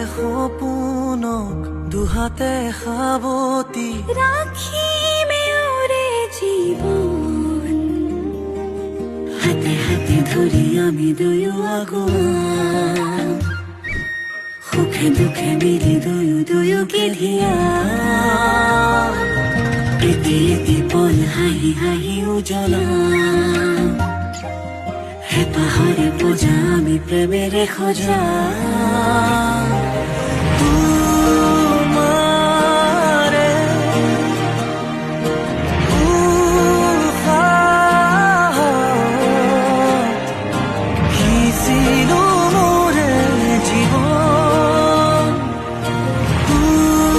সপোনক দুহাতে সাৱটি ৰাখিমে ওৰে জীৱন হাতে হাতে ধৰি আমি দুয়ো আগুৱা সুখে দুখে মিলি দুয়োকে ধিয়া এটি এটি পল হাঁহি হাঁহি উজ্বলা হেঁপাহৰে পূজা আমি প্ৰেমেৰে সজা তোমাৰে উশাহত সিঁচিলো মোৰে জীৱন তোমাৰে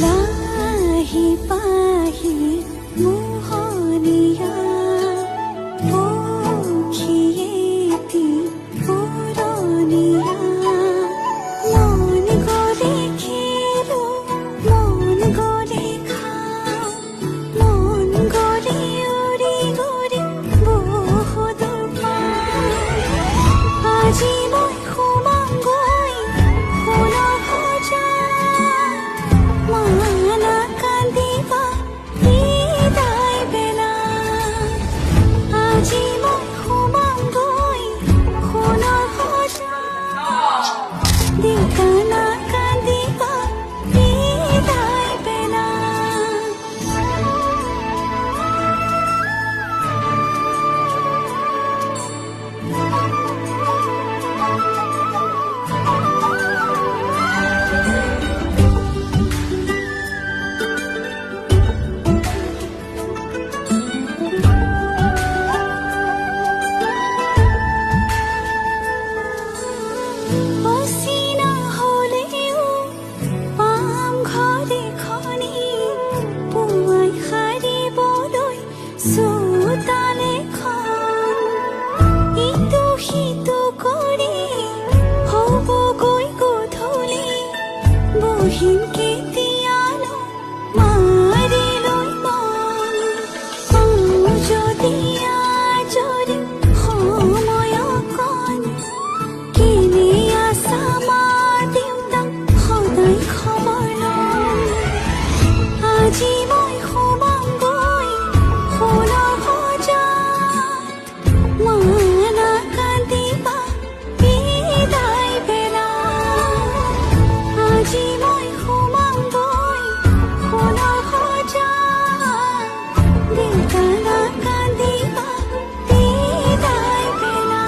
লাহি পাহি মোহনীয়া পক্ষীয়েতি পুৰণীয়া মন গ'লে খেলো মন গ'লে খাওঁ মন গ'লে উৰি উৰি বহুত পাওঁ আজি মই সোমামগৈ সোণৰ সজাত মানা কান্দিবা বিদায় বেলা আজি মই সোমামগৈ সোণৰ সজাত দেউতানা কান্দিবা বিদায় বেলা অচিনা হ'লেও পাম ঘৰ এখনি পুৱাই সাৰিবলৈ চোতাল এখন ইটো সিটো কৰি হ'বগৈ গধূলি বহিম কেতিয়ানো মাৰি লৈ মন পাওঁ যদি আজৰি সময় অকণ কেনে আছা মা দেউতা সদায় খবৰ লওঁ আজি মই সোমামগৈ সোণৰ সজাত মানা কান্দিবা বিদায় বেলা আজি মই সোমামগৈ সোণৰ সজাত দেউতানা কান্দিবা বিদায় বেলা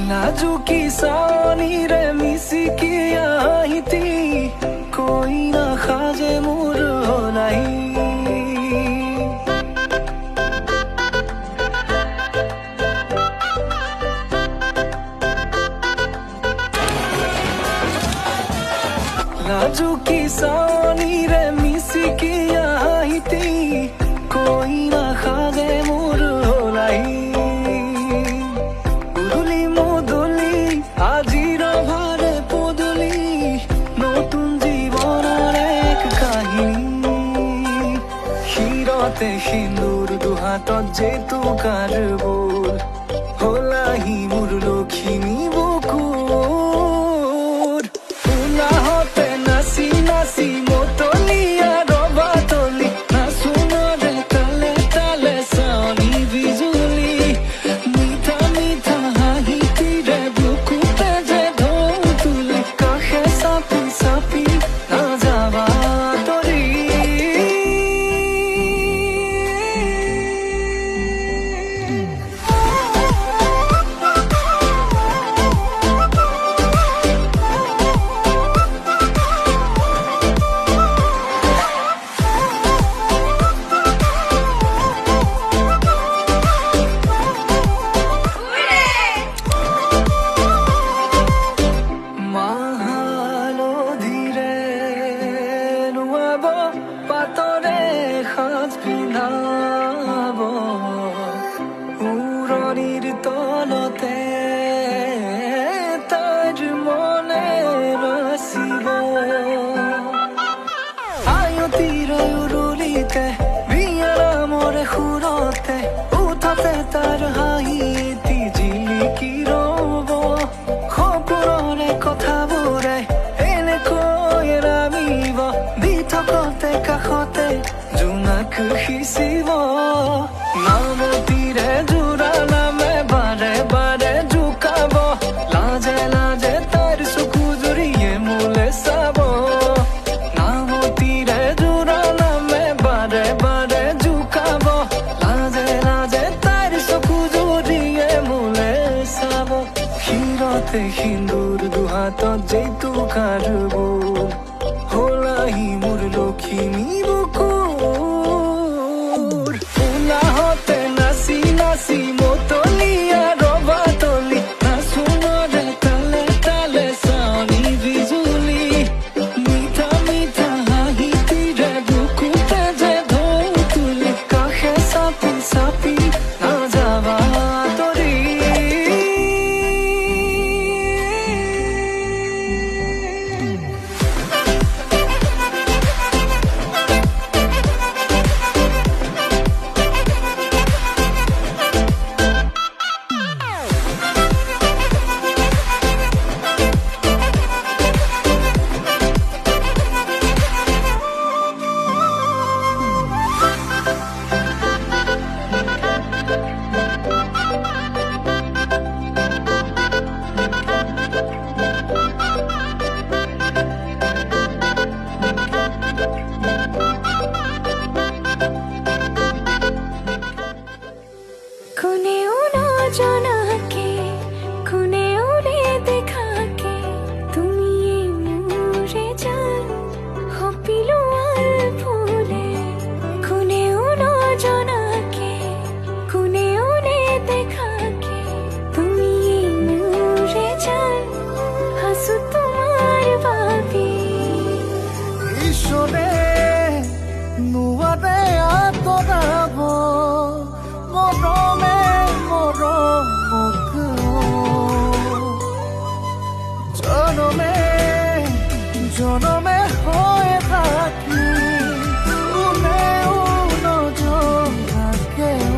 নাজুকি চাৱনিৰে মিচিকি আহিতি কৈ নাখাজে মোৰ নাই নাজুকি চাৱনিৰে মিচিকি আহিতি কৈ নাখাজে মোৰ নাই আজিৰ শিৰতে সিন্দুৰ দুহাতত জেতুকাৰ বোল হলাহি মোৰ লখিমী বুকুৰ উলাহতে নাচি নাচি মতলীয়া ৰবা তলি নাচোনৰে তালে তালে চাৱনি বিজুলি মিঠা মিঠা হাঁহিটিৰে বুকুতে যে ঢৌ তুলি কাষে চাপি চাপি নাযাবা তৰি মাহালধিৰে নুৱাব পাতৰে সাজ পিন্ধাব উৰণিৰ তলতে তাইৰ মনে নাচিব আয়তিৰ উৰুলিতে বিয়াৰামৰে সুৰতে উঠতে তাৰ হাঁহি এটি জিলিকি ৰ'ব সপোনৰে কথাবোৰে এনেকৈ নামিব দি থকতে কাষতে জোনাক সিঁচিব নামতিৰে জোৰা নামে বাৰে বাৰে জোকাব লাজে লাজে তাইৰ চকু জুৰিয়ে মোলে চাব নামতিৰে জোৰা নামে বাৰে বাৰে জোকাব লাজে লাজে তাইৰ চকু জুৰিয়ে মোলে চাব শিৰতে সিন্দুৰ দুহাতত জেতুকাৰ বোল হলাহি মোৰ লখিমী বুকুৰ উলাহতে নাচি নাচি মতলীয়া ৰবা তলি নাচোনৰে তালে তালে চাৱনি বিজুলি মিঠা মিঠা হাঁহিটিৰে বুকুতে যে ঢৌ তুলি কাষে চাপি চাপি নাযাবা তৰি কোনেও নজনাকে কোনেও রে দেখাকে তুমি এই মোরে জান হপিলো আর ফুলে কোনেও নজনাকে কোনেও রে দেখাকে তুমি এই মোরে জান হাসু তোমার ভাবি ঈশ্বরে নুৱাৰে আঁতৰাব মৰমে মৰমক জনমে জনমে হৈ থাকি কোনেও নজনাকেও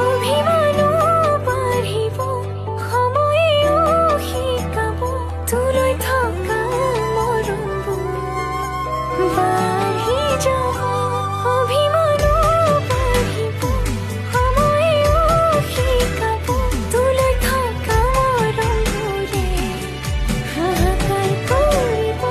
অভিমানো বাঢ়িব সময়েও শিকাব তোলৈ থকা মৰমবোৰ বাঢ়ি যাব অভিমানো বাঢ়িব সময়েও শিকাব তোলৈ থকা মৰমবোৰে হাহাকাৰ কৰিব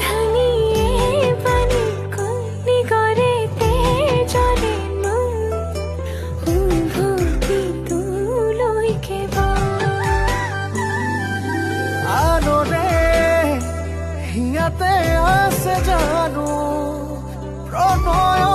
ধানী ইয়াতে আছে জানো প্ৰণয়